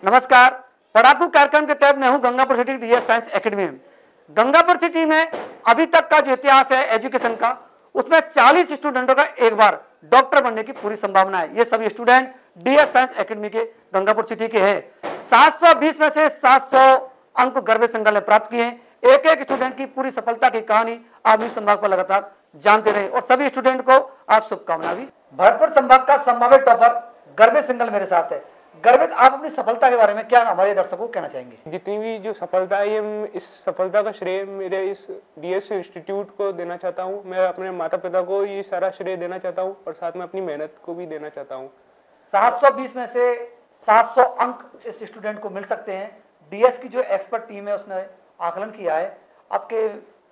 नमस्कार। पढ़ाकू कार्यक्रम के तहत मैं हूं Gangapur city DS science academy में। गंगापुर सिटी में अभी तक का जो इतिहास है एजुकेशन का, उसमें 40 स्टूडेंटों का एक बार डॉक्टर बनने की पूरी संभावना है। ये सभी स्टूडेंट डीएस साइंस एकेडमी के गंगापुर सिटी के हैं। 720 में से 700 अंक गर्भ संघ ने प्राप्त किए हैं। एक एक स्टूडेंट की पूरी सफलता की कहानी आप इस संभाग पर लगातार जानते रहे और सभी स्टूडेंट को आप शुभकामना भी। भरतपुर संभाग का संभावित टॉपर गर्भ सिंगल मेरे साथ है। गर्वित, आप अपनी सफलता के बारे में क्या हमारे दर्शकों को कहना चाहेंगे? जितनी भी जो सफलता है, ये इस सफलता का श्रेय मेरे इस डीएस इंस्टीट्यूट को देना चाहता हूँ। मैं अपने माता पिता को ये सारा श्रेय देना चाहता हूँ और साथ में अपनी मेहनत को भी देना चाहता हूँ। 720 में से 700 अंक इस स्टूडेंट को मिल सकते हैं। डीएस की जो एक्सपर्ट टीम है उसने आकलन किया है। आपके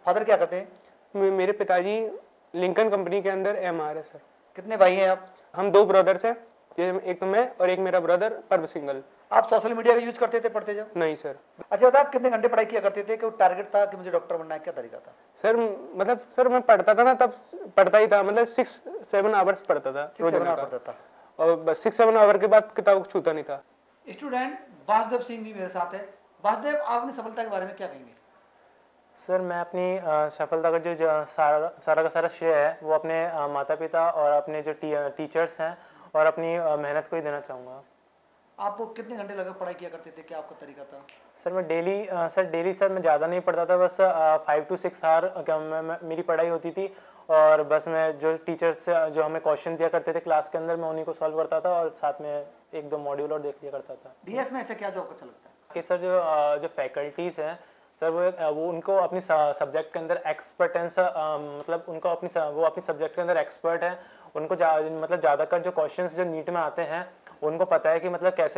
फादर क्या करते हैं? मेरे पिताजी लिंकन कंपनी के अंदर एमआर है सर। कितने भाई हैं आप? हम 2 ब्रदर्स हैं, एक तो मैं और एक मेरा ब्रदर पर्व सिंगल। आप सोशल मीडिया का यूज करते थे पढ़ते जब? नहीं सर। अच्छा बता, आप कितने घंटे पढ़ाई किया करते थे? कोई टारगेट था कि मुझे डॉक्टर बनना है? क्या तरीका था सर? मतलब सर मैं पढ़ता था ना, तब पढ़ता ही था, मतलब 6-7 आवर्स पढ़ता था रोजाना का, और बस 6-7 आवर के बाद किताब छूता नहीं था। स्टूडेंट वासुदेव सिंह भी मेरे साथ है। वासुदेव, आप अपनी सफलता के बारे में क्या कहेंगे? सर, मैं अपनी सफलता का जो सारा का सारा श्रेय है वो अपने माता पिता और अपने जो टीचर्स हैं और अपनी मेहनत को ही देना चाहूँगा। आपको कितने घंटे लगे पढ़ाई किया करते थे? क्या आपका तरीका था? सर मैं डेली मैं ज़्यादा नहीं पढ़ता था, बस 5 to 6 आवर मेरी पढ़ाई होती थी। और बस मैं जो टीचर्स जो हमें क्वेश्चन दिया करते थे क्लास के अंदर, मैं उन्हीं को सॉल्व करता था और साथ में 1-2 मॉड्यूल और देख लिया करता था। डीएस में ऐसा क्या जॉब अच्छा लगता है? कि सर जो फैकल्टीज़ हैं सर, वो उनको अपनी सब्जेक्ट के अंदर एक्सपर्टेंस, मतलब उनको वो अपनी सब्जेक्ट के अंदर एक्सपर्ट है। उनको मतलब ज़्यादातर जो क्वेश्चंस जो नीट में आते हैं उनको पता है कि मतलब किस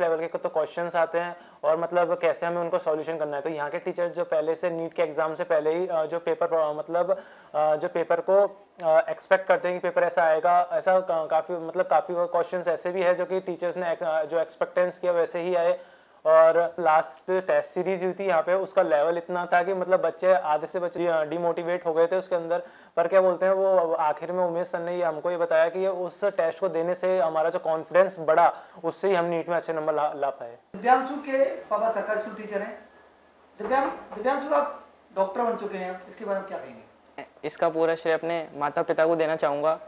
लेवल के तो क्वेश्चंस आते हैं और मतलब कैसे हमें उनको सॉल्यूशन करना है। तो यहाँ के टीचर्स जो पहले से नीट के एग्जाम से पहले ही जो पेपर को एक्सपेक्ट करते हैं कि पेपर ऐसा आएगा, ऐसा काफ़ी क्वेश्चंस ऐसे भी है जो कि टीचर्स ने जो एक्सपेक्टेंस किया वैसे ही आए। और लास्ट टेस्ट सीरीज हुई थी यहाँ पे, उसका लेवल इतना था कि मतलब आधे से बच्चे डिमोटिवेट हो गए थे उसके अंदर। पर क्या बोलते हैं, वो आखिर में उमेश सर ने हमको ये बताया कि उस टेस्ट को देने से हमारा जो कॉन्फिडेंस बढ़ा, उससे ही हम नीट में अच्छे नंबर ला पाए। दिव्यांशु के पापा सरकारी स्कूल टीचर हैं। दिव्यांशु, आप डॉक्टर बन चुके हैं, इसके बारे में क्या कहेंगे? इसका पूरा श्रेय अपने माता पिता को देना चाहूँगा।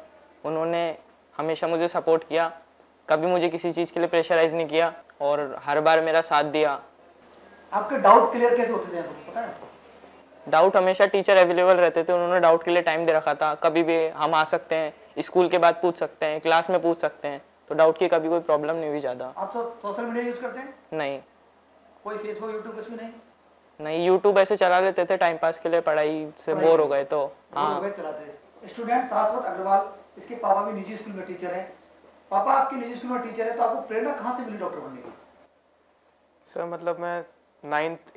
उन्होंने हमेशा मुझे सपोर्ट किया, कभी मुझे किसी चीज़ के लिए प्रेशराइज नहीं किया और हर बार मेरा साथ दिया। आपके डाउट क्लियर कैसे होते थे आपको पता है? डाउट हमेशा टीचर अवेलेबल रहते थे, उन्होंने डाउट के लिए टाइम दे रखा था। कभी भी हम आ सकते हैं, स्कूल के बाद पूछ सकते हैं, क्लास में पूछ सकते हैं, तो डाउट की कभी कोई प्रॉब्लम नहीं हुई ज़्यादा। आप तो सोशल मीडिया यूज करते हैं? नहीं। कोई फेसबुक यूट्यूब कुछ भी नहीं? नहीं, यूट्यूब ऐसे चला लेते थे टाइम पास के लिए, पढ़ाई से बोर हो गए तो हाँ। स्टूडेंट शाश्वत अग्रवाल, इसके पापा भी निजी स्कूल में टीचर हैं। पापा आपके निजी स्कूल में टीचर है, तो आपको प्रेरणा कहाँ से मिली डॉक्टर बनने की? सर मतलब मैं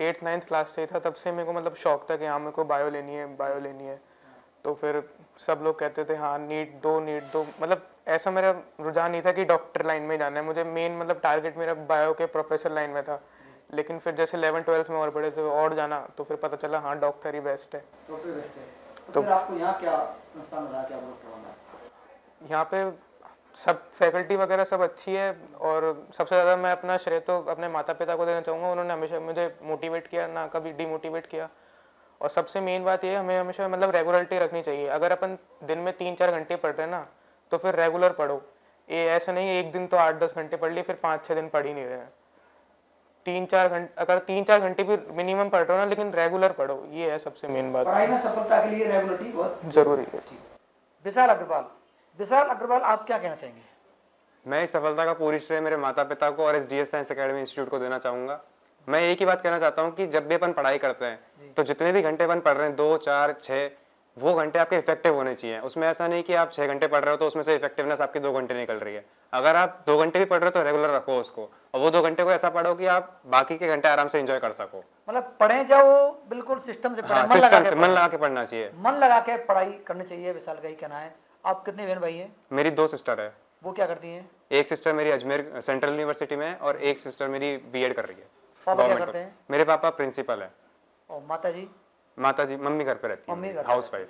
8th-9th क्लास से था, तब से मेरे को मतलब शौक था कि हाँ मेरे को बायो लेनी है। तो फिर सब लोग कहते थे हाँ नीट दो, मतलब ऐसा मेरा रुझान नहीं था कि डॉक्टर लाइन में जाना है मुझे। मेन मतलब टारगेट मेरा बायो के प्रोफेसर लाइन में था। लेकिन फिर जैसे 11th-12th में और बड़े थे और जाना, तो फिर पता चला हाँ डॉक्टर ही बेस्ट है। तो फिर आपको यहाँ क्या संस्थान मिला कि आप डॉक्टर बनना? यहाँ पे सब फैकल्टी वगैरह सब अच्छी है और सबसे ज़्यादा मैं अपना श्रेय तो अपने माता पिता को देना चाहूँगा। उन्होंने हमेशा मुझे मोटिवेट किया, ना कभी डिमोटिवेट किया। और सबसे मेन बात ये, हमें हमेशा मतलब रेगुलरिटी रखनी चाहिए। अगर अपन दिन में 3-4 घंटे पढ़ रहे हैं ना, तो फिर रेगुलर पढ़ो। ये ऐसा नहीं है एक दिन तो 8-10 घंटे पढ़ लिए फिर 5-6 दिन पढ़ ही नहीं रहे हैं। 3-4 घंटे, अगर 3-4 घंटे भी मिनिमम पढ़ रहे हो ना, लेकिन रेगुलर पढ़ो, ये है सबसे मेन बात। पढ़ाई में सफलता के लिए रेगुलरिटी बहुत जरूरी है। विशाल अग्रवाल, आप क्या कहना चाहेंगे? मैं इस सफलता का पूरी श्रेय मेरे माता पिता को और इस डीएस साइंस एकेडमी इंस्टीट्यूट को देना चाहूँगा। मैं एक ही बात कहना चाहता हूँ कि जब भी अपन पढ़ाई करते हैं तो जितने भी घंटे अपन पढ़ रहे हैं, 2, 4, 6, वो घंटे आपके इफेक्टिव होने चाहिए। उसमें ऐसा नहीं कि आप 6 घंटे पढ़ रहे हो तो उसमें से इफेक्टिवनेस आपकी 2 घंटे निकल रही है। अगर आप 2 घंटे भी पढ़ रहे हो तो रेगुलर रखो उसको, और वो 2 घंटे को ऐसा पढ़ो कि आप बाकी के घंटे आराम से एंजॉय कर सको। मतलब पढ़े जाओ बिल्कुल सिस्टम से पढ़े, हाँ, सिस्टम से मन लगा के पढ़ना चाहिए, मन लगा के पढ़ाई करनी चाहिए। विशाल का ही कहना है। आप कितने बहन भाई हैं? मेरी 2 सिस्टर है। वो क्या करती हैं? एक सिस्टर मेरी अजमेर सेंट्रल यूनिवर्सिटी में है और एक सिस्टर मेरी बीएड कर रही है। पापा क्या करते हैं? मेरे पापा प्रिंसिपल है। और माता जी? मम्मी घर पे रहती है, हाउस वाइफ।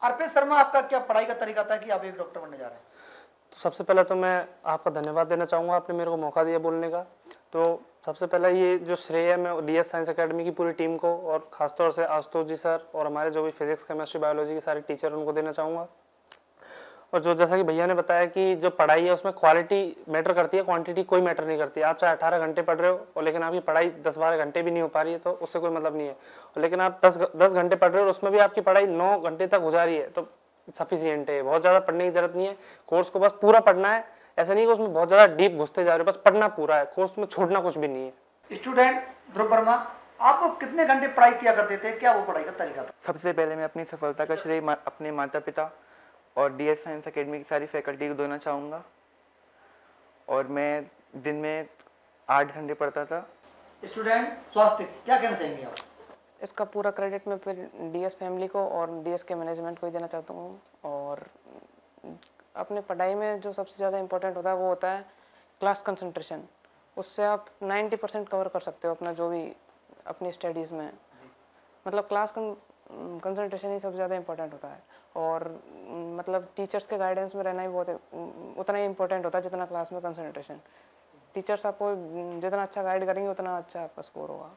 अर्पित शर्मा, आपका क्या पढ़ाई का तरीका था कि आप एक डॉक्टर बनने जा रहे हैं? तो सबसे पहले तो मैं आपका धन्यवाद देना चाहूँगा, आपने मेरे को मौका दिया बोलने का। तो सबसे पहला ये जो श्रेय है मैं डीएस साइंस एकेडमी की पूरी टीम को और ख़ासतौर से आशुतोष जी सर और हमारे जो भी फिजिक्स केमिस्ट्री बायोलॉजी के सारे टीचर उनको देना चाहूँगा। और जो जैसा कि भैया ने बताया कि जो पढ़ाई है उसमें क्वालिटी मैटर करती है, क्वांटिटी कोई मैटर नहीं करती। आप चाहे 18 घंटे पढ़ रहे हो और लेकिन आपकी पढ़ाई 10-12 घंटे भी नहीं हो पा रही है तो उससे कोई मतलब नहीं है। और लेकिन आप 10 घंटे पढ़ रहे हो और उसमें भी आपकी पढ़ाई 9 घंटे तक हो जा रही है तो सफिशियंट है। बहुत ज़्यादा पढ़ने की जरूरत नहीं है, कोर्स को बस पूरा पढ़ना है। ऐसा नहीं कि उसमें बहुत ज़्यादा डीप घुसते जा रहे हो, बस पढ़ना पूरा है, कोर्स में छोड़ना कुछ भी नहीं है। स्टूडेंट ध्रुव वर्मा, आप कितने घंटे पढ़ाई किया करते थे, क्या वो पढ़ाई का तरीका था? सबसे पहले मैं अपनी सफलता का श्रेय अपने माता पिता और डीएस साइंस एकेडमी की सारी फैकल्टी को देना चाहूँगा। और मैं दिन में 8 घंटे पढ़ता था। स्टूडेंट स्वास्थ्य, क्या कहना चाहेंगे आप? इसका पूरा क्रेडिट मैं फिर डीएस फैमिली को और डीएस के मैनेजमेंट को ही देना चाहता हूँ। और अपने पढ़ाई में जो सबसे ज़्यादा इम्पोर्टेंट होता है वो होता है क्लास कंसंट्रेशन। उससे आप 90% कवर कर सकते हो अपना जो भी अपनी स्टडीज़ में, मतलब क्लास कंसंट्रेशन ही सबसे ज़्यादा इम्पोर्टेंट होता है। और मतलब टीचर्स के गाइडेंस में रहना ही बहुत उतना ही इम्पोर्टेंट होता है जितना क्लास में कंसंट्रेशन। टीचर्स आपको जितना अच्छा गाइड करेंगे उतना अच्छा आपका स्कोर होगा।